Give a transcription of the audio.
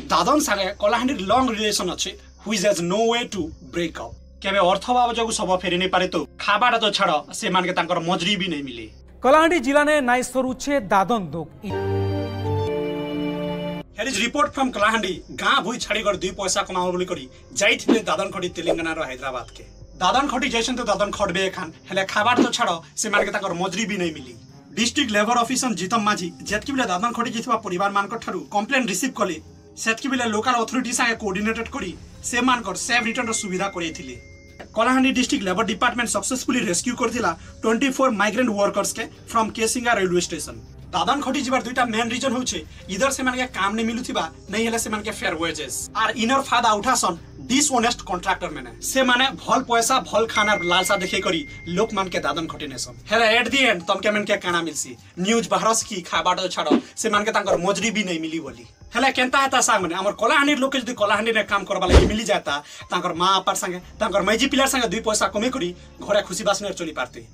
दादन सागे कलाहांडी लंग रिलेशन अच्छे which has no way to break up केबे अर्थ अभाव जो सब फेरी नहीं पारे तो खाबाटा तो छाड़ से मान के तांकर मजरी भी नहीं मिले। कलाहांडी जिला ने नाई सरुचे दादन दुख। Here is report from Kalahandi गाँ भूई छाड़ी कर 2 पैसा कमाओ बोली करी जाइथिले दादन खड़ी तेलंगाना रो हैदराबाद के दादन खड़ी जैसन तो दादन खड़बे खान हेले खाबाट तो छाड़ से मान के तांकर मजरी भी नहीं मिली। डिस्ट्रिक्ट लेबर ऑफिसर जीतम माझी जेतकी बेले दादन खड़ी जिथवा परिवार मान ठारू कंप्लेन रिसीव कले सेतकी बेले लोकल अथॉरिटी संगे कोऑर्डिनेटेड करी से मानकर सेफ रिटर्न रो सुविधा करेथिले। Kalahandi district labour department successfully rescue करथिला 24 माइग्रेंट वर्कर्स के फ्रॉम केसिंगा रेलवे स्टेशन। दादन खटी जीवार दुईटा मेन रीजन होचे इधर से माने काम नहीं मिलुथिबा नहीं हेले से माने फेयर वेजेस आर इनर फायदा उठासन डिसऑनेस्ट कॉन्ट्रैक्टर मैंने से माने भल पैसा भल खाना लालसा देखे करी लोक मान के दादन खटी नेसन हेले एट द एंड तम के मन के काना मिलसी न्यूज बाहरस की खाबाटो छाड़ो से मान के तांकर मजरी भी नहीं मिली बोली हेले केनता हेता सा माने हमर कलाहांडी लोक जदी कलाहांडी ने काम करबा लागि मिली जाता तांकर मां अपार संगे तांकर मैजी पिलर संगे 2 पैसा कमे करी घरे खुशी बासने चली पारते।